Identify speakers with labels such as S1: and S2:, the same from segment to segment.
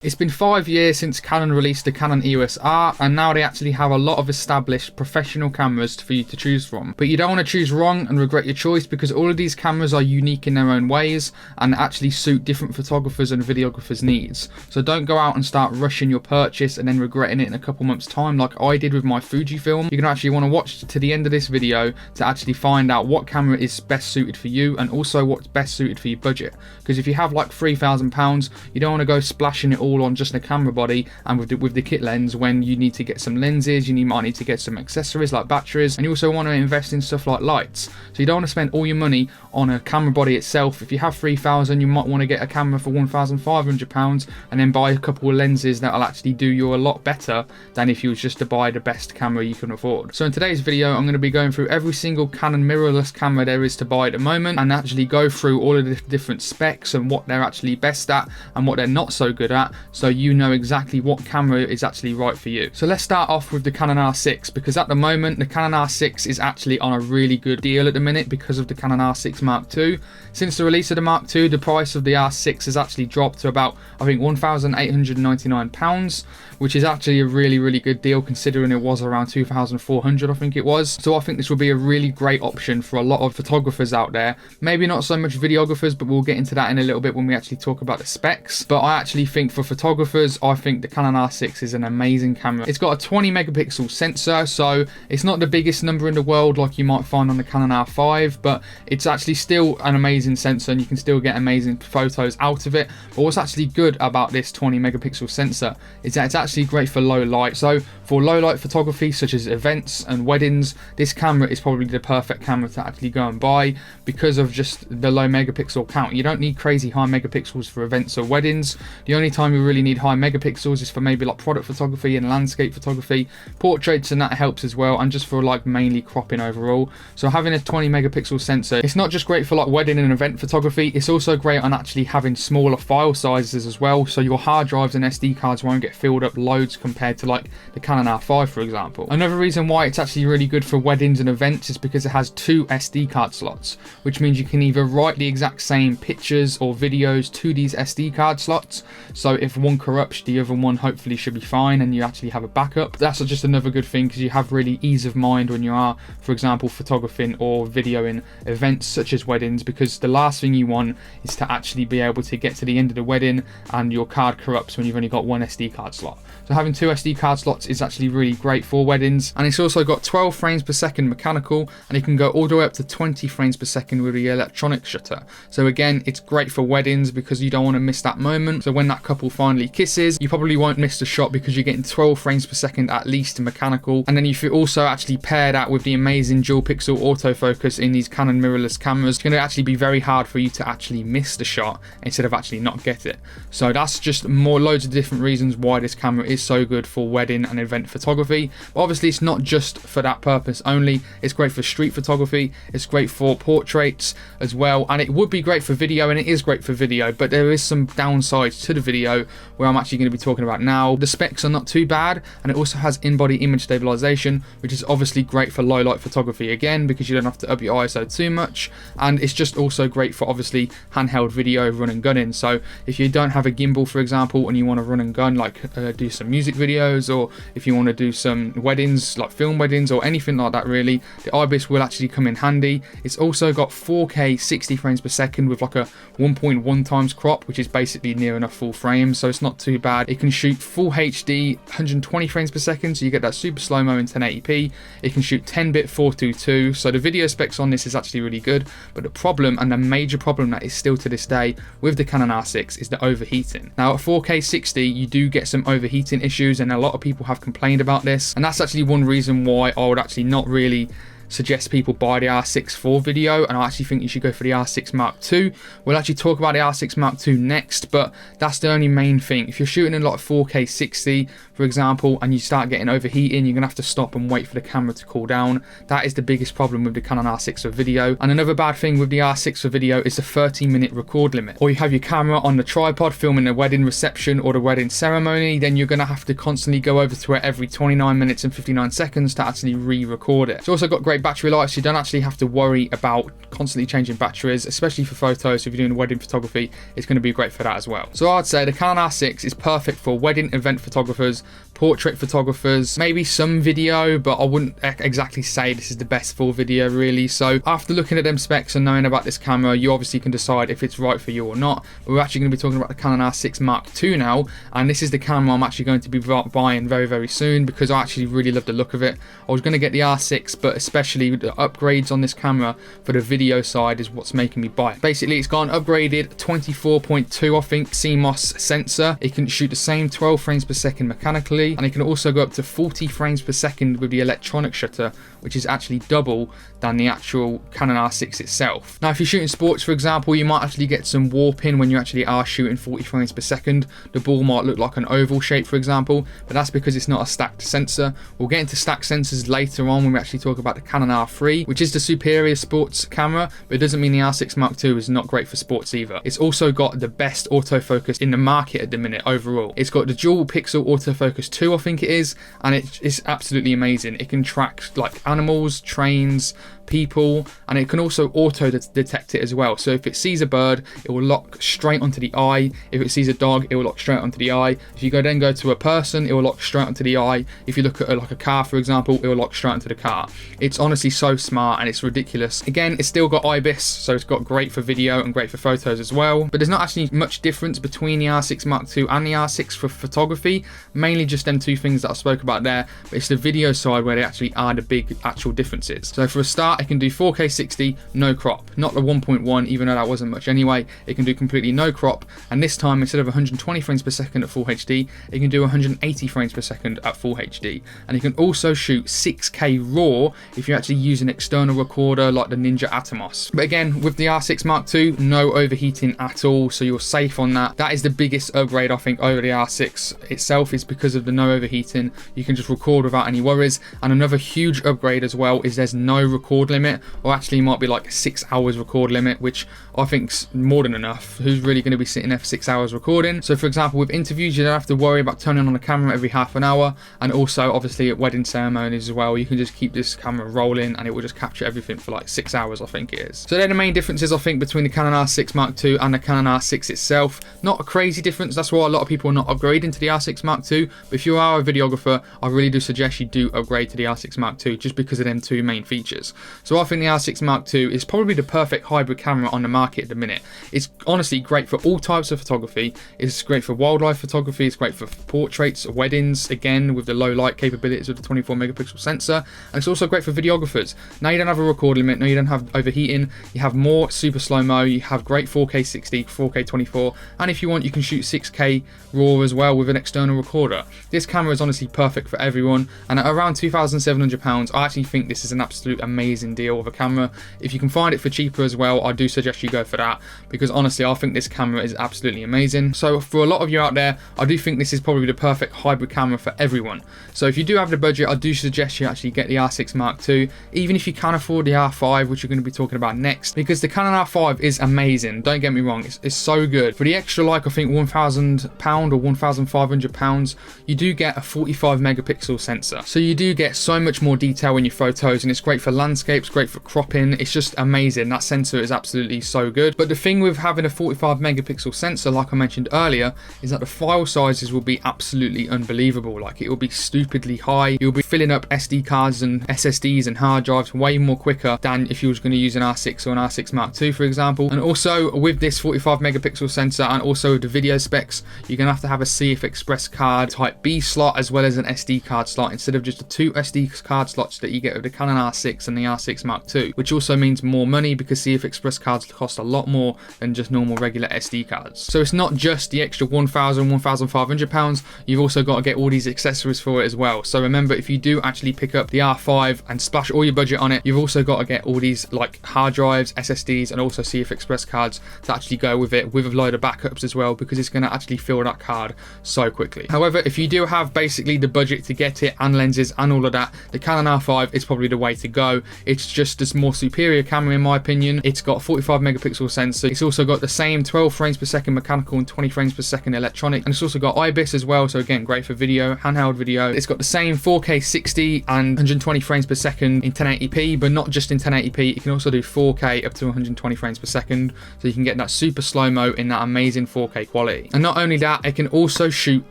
S1: It's been 5 years since Canon released the Canon EOS R, and now they actually have a lot of established professional cameras for you to choose from. But you don't want to choose wrong and regret your choice, because all of these cameras are unique in their own ways and actually suit different photographers' and videographers' needs. So don't go out and start rushing your purchase and then regretting it in a couple months' time like I did with my Fujifilm. You're going to actually want to watch to the end of this video to actually find out what camera is best suited for you and also what's best suited for your budget. Because if you have like £3,000, you don't want to go splashing it all on just the camera body and with the kit lens when you need to get some lenses, you might need to get some accessories like batteries, and you also want to invest in stuff like lights. So you don't want to spend all your money on a camera body itself. If you have £3,000, you might want to get a camera for £1,500 and then buy a couple of lenses that will actually do you a lot better than if you was just to buy the best camera you can afford. So in today's video, I'm going to be going through every single Canon mirrorless camera there is to buy at the moment and actually go through all of the different specs and what they're actually best at and what they're not so good at, so you know exactly what camera is actually right for you. So let's start off with the Canon R6, because at the moment the Canon R6 is actually on a really good deal at the minute because of the Canon R6 Mark II. Since the release of the Mark II, the price of the R6 has actually dropped to about, I think, £1,899, which is actually a really good deal considering it was around 2,400, I think it was. So I think this will be a really great option for a lot of photographers out there. Maybe not so much videographers, but we'll get into that in a little bit when we actually talk about the specs. But I actually think for photographers, I think the Canon R6 is an amazing camera. It's got a 20 megapixel sensor, so it's not the biggest number in the world like you might find on the Canon R5, but it's actually still an amazing sensor and you can still get amazing photos out of it. But what's actually good about this 20 megapixel sensor is that it's actually great for low light. So for low light photography such as events and weddings, this camera is probably the perfect camera to actually go and buy because of just the low megapixel count. You don't need crazy high megapixels for events or weddings. The only time you really need high megapixels is for maybe like product photography and landscape photography, portraits, and that helps as well, and just for like mainly cropping overall. So having a 20 megapixel sensor, it's not just great for like wedding and event photography, it's also great on actually having smaller file sizes as well, so your hard drives and SD cards won't get filled up loads compared to like the Canon R5 for example. Another reason why it's actually really good for weddings and events is because it has 2 SD card slots, which means you can either write the exact same pictures or videos to these SD card slots, so if one corrupts, the other one hopefully should be fine and you actually have a backup. That's just another good thing because you have really ease of mind when you are, for example, photographing or videoing events such as weddings, because the last thing you want is to actually be able to get to the end of the wedding and your card corrupts when you've only got 1 SD card slot. So having 2 SD card slots is actually really great for weddings, and it's also got 12 frames per second mechanical, and it can go all the way up to 20 frames per second with the electronic shutter. So again, it's great for weddings because you don't want to miss that moment. So when that couple finally kisses, you probably won't miss the shot because you're getting 12 frames per second at least in mechanical. And then if you also actually pair that with the amazing dual pixel autofocus in these Canon mirrorless cameras, it's going to actually be very hard for you to actually miss the shot instead of actually not get it. So that's just loads of different reasons why this camera is so good for wedding and event photography. But obviously it's not just for that purpose only. It's great for street photography, it's great for portraits as well, and it would be great for video, and it is great for video, but there is some downsides to the video where I'm actually going to be talking about now. The specs are not too bad, and it also has in-body image stabilization, which is obviously great for low light photography again because you don't have to up your ISO too much, and it's just also great for obviously handheld video, run and gunning. So if you don't have a gimbal for example and you want to run and gun, like do some music videos, or if you want to do some weddings like film weddings or anything like that, really the IBIS will actually come in handy. It's also got 4K 60 frames per second with like a 1.1 times crop, which is basically near enough full frame, so it's not too bad. It can shoot full HD 120 frames per second, so you get that super slow-mo in 1080p. It can shoot 10-bit 422, so the video specs on this is actually really good. But the problem, and the major problem that is still to this day with the Canon R6, is the overheating. Now at 4K 60 you do get some overheating issues, and a lot of people have complained about this, and that's actually one reason why I would actually not really suggest people buy the R6 for video, and I actually think you should go for the R6 Mark II. We'll actually talk about the R6 Mark II next, but that's the only main thing. If you're shooting in like 4K 60 for example and you start getting overheating, you're gonna have to stop and wait for the camera to cool down. That is the biggest problem with the Canon R6 for video. And another bad thing with the R6 for video is the 30-minute record limit. Or you have your camera on the tripod filming a wedding reception or the wedding ceremony, then you're gonna have to constantly go over to it every 29 minutes and 59 seconds to actually re-record it. It's also got great great battery life, so you don't actually have to worry about constantly changing batteries, especially for photos. If you're doing wedding photography, it's going to be great for that as well. So I'd say the Canon R6 is perfect for wedding event photographers, portrait photographers, maybe some video, but I wouldn't exactly say this is the best for video really. So after looking at them specs and knowing about this camera, you obviously can decide if it's right for you or not. But we're actually going to be talking about the Canon R6 Mark II now, and this is the camera I'm actually going to be buying very, very soon because I actually really love the look of it. I was going to get the R6, but especially the upgrades on this camera for the video side is what's making me buy it. Basically, it's got an upgraded 24.2, I think, CMOS sensor. It can shoot the same 12 frames per second mechanically, and it can also go up to 40 frames per second with the electronic shutter, which is actually double than the actual Canon R6 itself. Now, if you're shooting sports, for example, you might actually get some warping when you actually are shooting 40 frames per second. The ball might look like an oval shape, for example, but that's because it's not a stacked sensor. We'll get into stacked sensors later on when we actually talk about the Canon R3, which is the superior sports camera, but it doesn't mean the R6 Mark II is not great for sports either. It's also got the best autofocus in the market at the minute overall. It's got the dual pixel autofocus 2, I think it is, and it's absolutely amazing. It can track like animals, trains, people, and it can also auto detect it as well. So if it sees a bird, it will lock straight onto the eye. If it sees a dog, it will lock straight onto the eye. If you then go to a person, it will lock straight onto the eye. If you look at like a car, for example, it will lock straight onto the car. It's honestly so smart and it's ridiculous. Again, it's still got IBIS, so it's got great for video and great for photos as well. But there's not actually much difference between the R6 Mark II and the R6 for photography. Mainly just them two things that I spoke about there, but it's the video side where they actually are the big actual differences. So for a start, it can do 4K 60, no crop. Not the 1.1, even though that wasn't much anyway. It can do completely no crop, and this time instead of 120 frames per second at full HD, it can do 180 frames per second at full HD. And it can also shoot 6K RAW if you actually use an external recorder like the Ninja Atomos. But again, with the R6 Mark II, no overheating at all, so you're safe on that. That is the biggest upgrade I think over the R6 itself, is because of the no overheating. You can just record without any worries. And another huge upgrade as well is there's no record limit, or actually it might be like a 6 hours record limit, which I think's more than enough. Who's really going to be sitting there for 6 hours recording? So for example, with interviews, you don't have to worry about turning on the camera every half an hour, and also obviously at wedding ceremonies as well, you can just keep this camera rolling and it will just capture everything for like 6 hours, I think it is. So they're the main differences I think between the Canon R6 Mark II and the Canon R6 itself. Not a crazy difference, that's why a lot of people are not upgrading to the R6 Mark II, but if you are a videographer, I really do suggest you do upgrade to the R6 Mark II just because of them two main features. So I think the R6 Mark II is probably the perfect hybrid camera on the market at the minute. It's honestly great for all types of photography. It's great for wildlife photography, it's great for portraits, weddings, again with the low light capabilities of the 24 megapixel sensor, and it's also great for videographers. Now you don't have a record limit, now you don't have overheating, you have more super slow-mo, you have great 4K 60, 4K 24, and if you want you can shoot 6K RAW as well with an external recorder. This camera is honestly perfect for everyone, and at around £2,700 I actually think this is an absolute amazing deal of a camera. If you can find it for cheaper as well, I do suggest you go for that, because honestly I think this camera is absolutely amazing. So for a lot of you out there, I do think this is probably the perfect hybrid camera for everyone. So if you do have the budget, I do suggest you actually get the R6 Mark II, even if you can afford the R5, which we're going to be talking about next, because the Canon R5 is amazing, don't get me wrong, it's so good. For the extra, like I think £1,000 or £1,500, you do get a 45 megapixel sensor, so you do get so much more detail in your photos, and it's great for landscapes, great for cropping. It's just amazing. That sensor is absolutely so good. But the thing with having a 45 megapixel sensor, like I mentioned earlier, is that the file sizes will be absolutely unbelievable. Like, it will be stupidly high. You'll be filling up SD cards and SSDs and hard drives way more quicker than if you was going to use an R6 or an R6 Mark II, for example. And also with this 45 megapixel sensor and also the video specs, you're going to have a CF Express card type B slot as well as an SD card slot, instead of just the two SD card slots that you get with the Canon R6 and the R6 Mark II, which also means more money because CF Express cards cost a lot more than just normal regular SD cards. So it's not just the extra £1,500, you've also got to get all these accessories for it as well. So remember, if you do actually pick up the R5 and splash all your budget on it, you've also got to get all these like hard drives, SSDs, and also CF Express cards to actually go with it, with a load of backups as well, because it's going to actually fill that card so quickly. However, if you do do have basically the budget to get it and lenses and all of that, the Canon R5 is probably the way to go. It's just a more superior camera in my opinion. It's got a 45 megapixel sensor. It's also got the same 12 frames per second mechanical and 20 frames per second electronic, and it's also got IBIS as well, so again great for video, handheld video. It's got the same 4K 60 and 120 frames per second in 1080p, but not just in 1080p, it can also do 4K up to 120 frames per second, so you can get that super slow-mo in that amazing 4K quality. And not only that, it can also shoot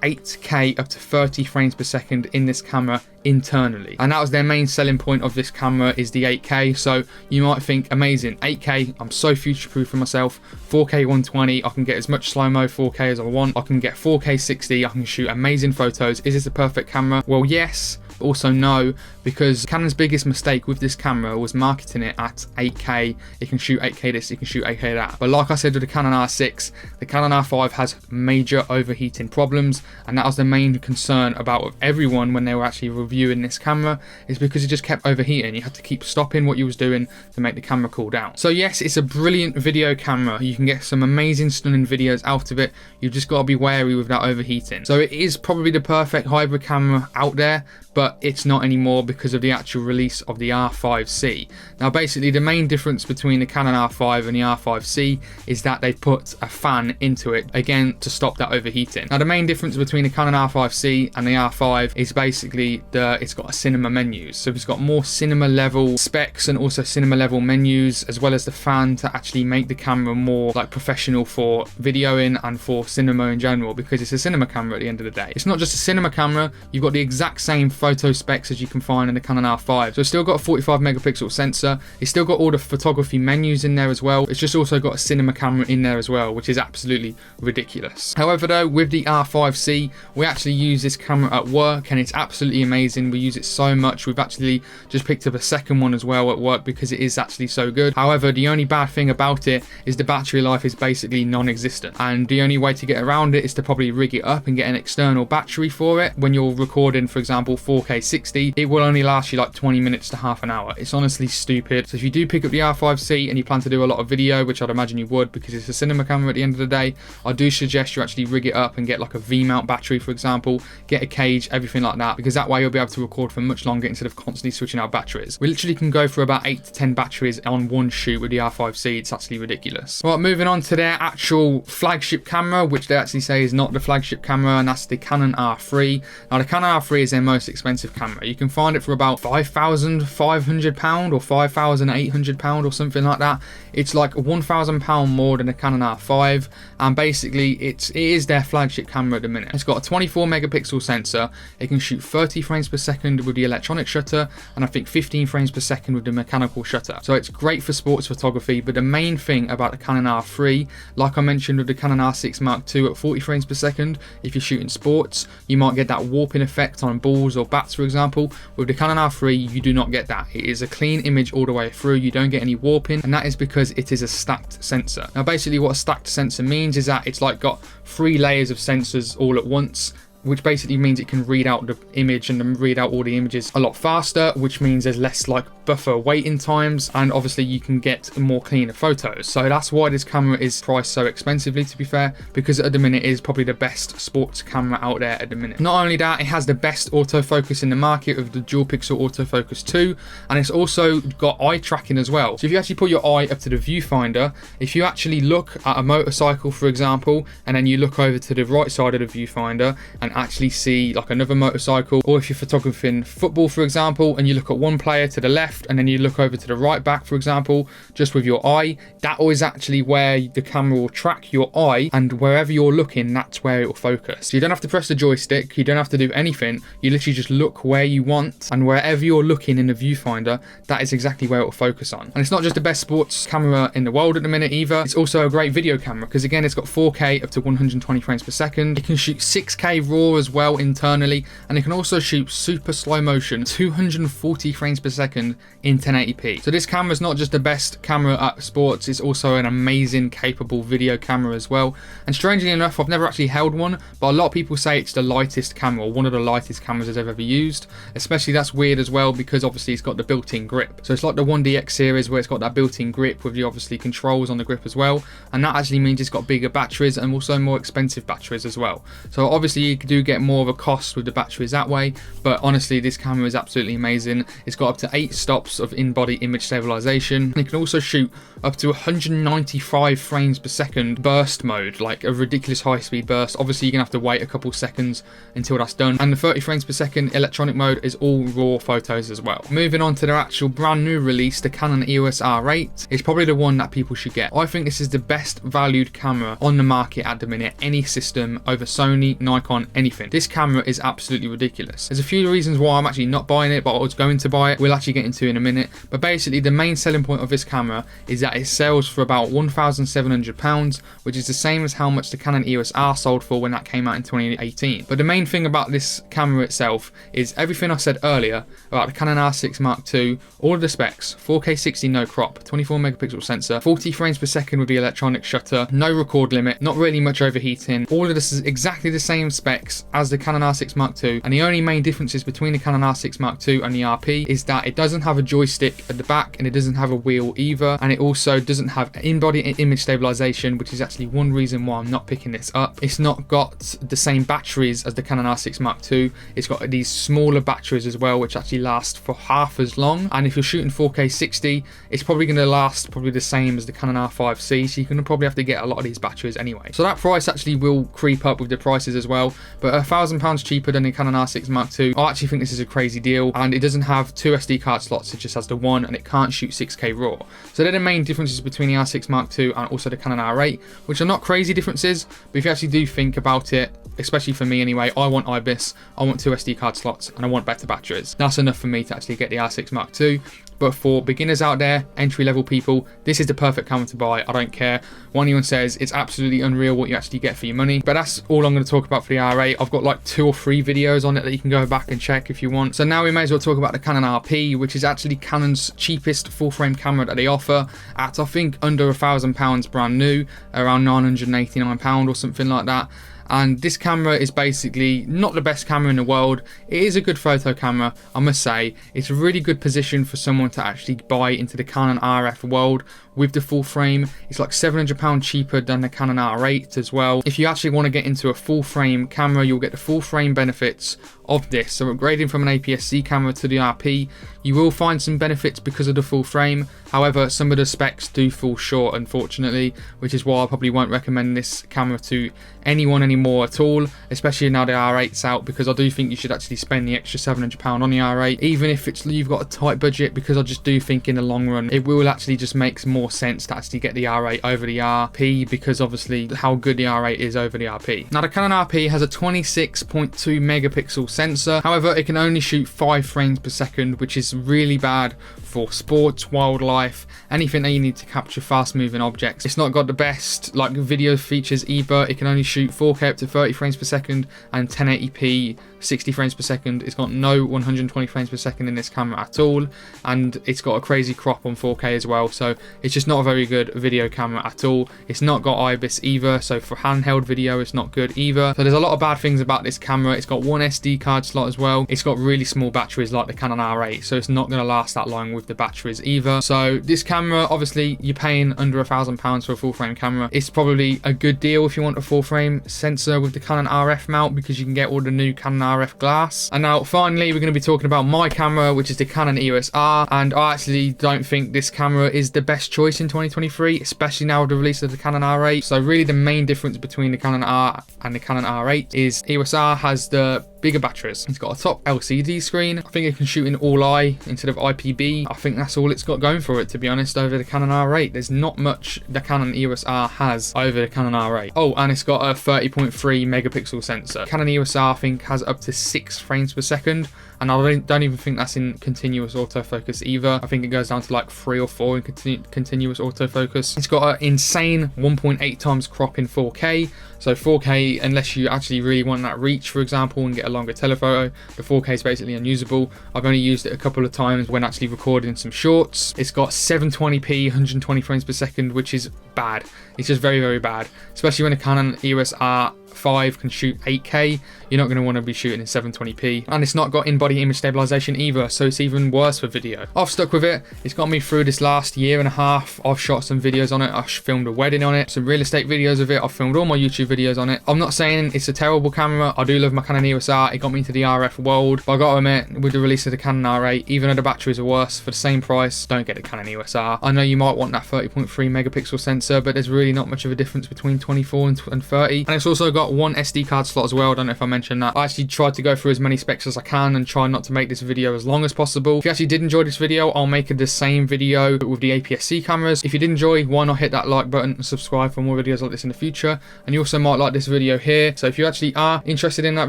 S1: 8K up to 30 frames per second in this camera internally, and that was their main selling point of this camera, is the 8K. So you might think, amazing, 8K, I'm so future-proof for myself. 4K 120, I can get as much slow-mo 4K as I want. I can get 4K 60, I can shoot amazing photos. Is this a perfect camera? Well, yes. Also no, because Canon's biggest mistake with this camera was marketing it at 8K. It can shoot 8K this, it can shoot 8K that. But like I said with the Canon R6, the Canon R5 has major overheating problems, and that was the main concern about everyone when they were actually reviewing this camera, is because it just kept overheating. You had to keep stopping what you was doing to make the camera cool down. So yes, it's a brilliant video camera. You can get some amazing, stunning videos out of it. You've just got to be wary with that overheating. So it is probably the perfect hybrid camera out there, but it's not anymore because of the actual release of the R5C. Now basically the main difference between the Canon R5 and the R5C is that they've put a fan into it, again to stop that overheating. Now the main difference between the Canon R5C and the R5 is basically it's got a cinema menus. So it's got more cinema level specs and also cinema level menus, as well as the fan to actually make the camera more like professional for videoing and for cinema in general, because it's a cinema camera at the end of the day. It's not just a cinema camera, you've got the exact same photo specs as you can find in the Canon R5. So it's still got a 45 megapixel sensor, it's still got all the photography menus in there as well. It's just also got a cinema camera in there as well, which is absolutely ridiculous. However though, with the R5C, we actually use this camera at work and it's absolutely amazing. We use it so much, we've actually just picked up a second one as well at work because it is actually so good. However, the only bad thing about it is the battery life is basically non-existent, and the only way to get around it is to probably rig it up and get an external battery for it. When you're recording, for example, 4K 60, it will only last you like 20 minutes to half an hour. It's honestly stupid. So if you do pick up the R5C and you plan to do a lot of video, which I'd imagine you would because it's a cinema camera at the end of the day, I do suggest you actually rig it up and get like a V-mount battery, for example, get a cage, everything like that, because that way you'll be able to record for much longer instead of constantly switching out batteries. We literally can go for about 8 to 10 batteries on one shoot with the R5C. It's actually ridiculous. Well, moving on to their actual flagship camera, which they actually say is not the flagship camera, and that's the Canon R3. Now the Canon R3 is their most expensive camera. You can find it for about £5,500 or £5,800 or something like that. It's like £1,000 more than the Canon R5, and basically it is their flagship camera at the minute. It's got a 24 megapixel sensor. It can shoot 30 frames per second with the electronic shutter, and I think 15 frames per second with the mechanical shutter. So it's great for sports photography. But the main thing about the Canon R3, like I mentioned with the Canon R6 Mark II at 40 frames per second, if you're shooting sports, you might get that warping effect on balls or bats, for example. With the Canon R3, you do not get that. It is a clean image all the way through. You don't get any warping, and that is because it is a stacked sensor. Now basically what a stacked sensor means is that it's like got 3 layers of sensors all at once, which basically means it can read out the image and then read out all the images a lot faster, which means there's less like buffer waiting times, and obviously you can get more cleaner photos. So that's why this camera is priced so expensively, to be fair, because at the minute it is probably the best sports camera out there at the minute. Not only that, it has the best autofocus in the market with the dual pixel autofocus 2, and it's also got eye tracking as well. So if you actually put your eye up to the viewfinder, if you actually look at a motorcycle, for example, and then you look over to the right side of the viewfinder and actually see like another motorcycle, or if you're photographing football, for example, and you look at one player to the left and then you look over to the right back, for example, just with your eye, that is actually where the camera will track your eye, and wherever you're looking, that's where it will focus. So you don't have to press the joystick, you don't have to do anything, you literally just look where you want, and wherever you're looking in the viewfinder, that is exactly where it will focus on. And it's not just the best sports camera in the world at the minute either, it's also a great video camera, because again, it's got 4K up to 120 frames per second. It can shoot 6K RAW as well internally, and it can also shoot super slow motion 240 frames per second in 1080p. So this camera is not just the best camera at sports, it's also an amazing capable video camera as well. And strangely enough, I've never actually held one, but a lot of people say it's the lightest camera, or one of the lightest cameras I've ever used. Especially that's weird as well, because obviously it's got the built-in grip. So it's like the 1DX series where it's got that built-in grip with the obviously controls on the grip as well, and that actually means it's got bigger batteries and also more expensive batteries as well. So obviously you do get more of a cost with the batteries that way, but honestly this camera is absolutely amazing. It's got up to 8 stops of in-body image stabilization, and it can also shoot up to 195 frames per second burst mode, like a ridiculous high-speed burst. Obviously you're gonna have to wait a couple seconds until that's done, and the 30 frames per second electronic mode is all raw photos as well. Moving on to their actual brand new release, the Canon EOS R8 is probably the one that people should get. I think this is the best valued camera on the market at the minute, any system over Sony, Nikon, anything. This camera is absolutely ridiculous. There's a few reasons why I'm actually not buying it, but I was going to buy it. We'll actually get into in a minute, but basically the main selling point of this camera is that it sells for about £1,700, which is the same as how much the Canon EOS R sold for when that came out in 2018. But the main thing about this camera itself is everything I said earlier about the Canon R6 Mark II, all of the specs: 4K 60 no crop, 24 megapixel sensor, 40 frames per second with the electronic shutter, no record limit, not really much overheating. All of this is exactly the same specs as the Canon R6 Mark II, and the only main differences between the Canon R6 Mark II and the RP is that it doesn't have a joystick at the back and it doesn't have a wheel either, and it also doesn't have in-body image stabilization, which is actually one reason why I'm not picking this up. It's not got the same batteries as the Canon R6 Mark II. It's got these smaller batteries as well, which actually last for half as long, and if you're shooting 4K 60, it's probably going to last probably the same as the Canon R5C, so you're going to probably have to get a lot of these batteries anyway. So that price actually will creep up with the prices as well, but £1,000 cheaper than the Canon R6 Mark II. I actually think this is a crazy deal, and it doesn't have 2 SD card slots, it just has the one, and it can't shoot 6K RAW. So they're the main differences between the R6 Mark II and also the Canon R8, which are not crazy differences, but if you actually do think about it, especially for me anyway, I want IBIS, I want 2 SD card slots, and I want better batteries. That's enough for me to actually get the R6 Mark II. But for beginners out there, entry-level people, this is the perfect camera to buy. I don't care what anyone says, it's absolutely unreal what you actually get for your money. But that's all I'm going to talk about for the R8. I've got like 2 or 3 videos on it that you can go back and check if you want. So now we may as well talk about the Canon RP, which is actually Canon's cheapest full-frame camera that they offer at, I think, under £1,000 brand new, around £989 or something like that. And this camera is basically not the best camera in the world. It is a good photo camera, I must say. It's a really good position for someone to actually buy into the Canon RF world with the full frame. It's like £700 cheaper than the Canon R8 as well. If you actually want to get into a full frame camera, you'll get the full frame benefits of this. So upgrading from an APS-C camera to the RP, you will find some benefits because of the full frame. However, some of the specs do fall short, unfortunately, which is why I probably won't recommend this camera to anyone anymore at all, especially now the R8's out, because I do think you should actually spend the extra £700 on the R8, even if you've got a tight budget, because I just do think in the long run it will actually just make more sense to actually get the R8 over the RP, because obviously how good the R8 is over the RP. Now the Canon RP has a 26.2 megapixel sensor, however it can only shoot 5 frames per second, which is really bad for sports, wildlife, anything that you need to capture fast moving objects. It's not got the best like video features either. It can only shoot 4K up to 30 frames per second and 1080p 60 frames per second. It's got no 120 frames per second in this camera at all, and it's got a crazy crop on 4K as well, so it's just not a very good video camera at all. It's not got IBIS either, so for handheld video it's not good either. So there's a lot of bad things about this camera. It's got 1 SD card slot as well. It's got really small batteries like the Canon R8, so it's not going to last that long with the batteries either. So this camera, obviously you're paying under £1,000 for a full frame camera. It's probably a good deal if you want a full frame sensor with the Canon RF mount, because you can get all the new Canon RF glass. And now finally we're going to be talking about my camera, which is the Canon EOS R, and I actually don't think this camera is the best choice in 2023, especially now with the release of the Canon R8. So really the main difference between the Canon R and the Canon R8 is EOS R has the bigger batteries. It's got a top LCD screen. I think it can shoot in all eye instead of IPB. I think that's all it's got going for it, to be honest, over the Canon R8. There's not much the Canon EOS R has over the Canon R8. Oh, and it's got a 30.3 megapixel sensor. Canon EOS R, I think, has up to 6 frames per second, and I don't even think that's in continuous autofocus either. I think it goes down to like 3 or 4 in continuous autofocus. It's got an insane 1.8 times crop in 4K. So 4K, unless you actually really want that reach, for example, and get a longer telephoto. The 4K is basically unusable. I've only used it a couple of times when actually recording some shorts. It's got 720p, 120 frames per second, which is bad. It's just very, very bad, especially when a Canon EOS R5 can shoot 8K. You're not going to want to be shooting in 720p, and it's not got in-body image stabilization either, so it's even worse for video. I've stuck with it. It's got me through this last year and a half. I've shot some videos on it. I filmed a wedding on it, some real estate videos of it. I've filmed all my YouTube videos on it. I'm not saying it's a terrible camera. I do love my Canon EOS R. It got me into the RF world, but I got to admit, with the release of the Canon R8, even though the batteries are worse, for the same price, don't get the Canon EOS R. I know you might want that 30.3 megapixel sensor, but there's really not much of a difference between 24 and 30. And it's also got one SD card slot as well. I don't know if I mentioned that. I actually tried to go through as many specs as I can and try not to make this video as long as possible. If you actually did enjoy this video, I'll make the same video with the APS-C cameras. If you did enjoy, why not hit that like button and subscribe for more videos like this in the future. And you also might like this video here. So if you actually are interested in that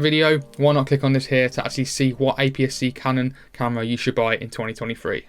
S1: video, why not click on this here to actually see what APS-C Canon camera you should buy in 2023.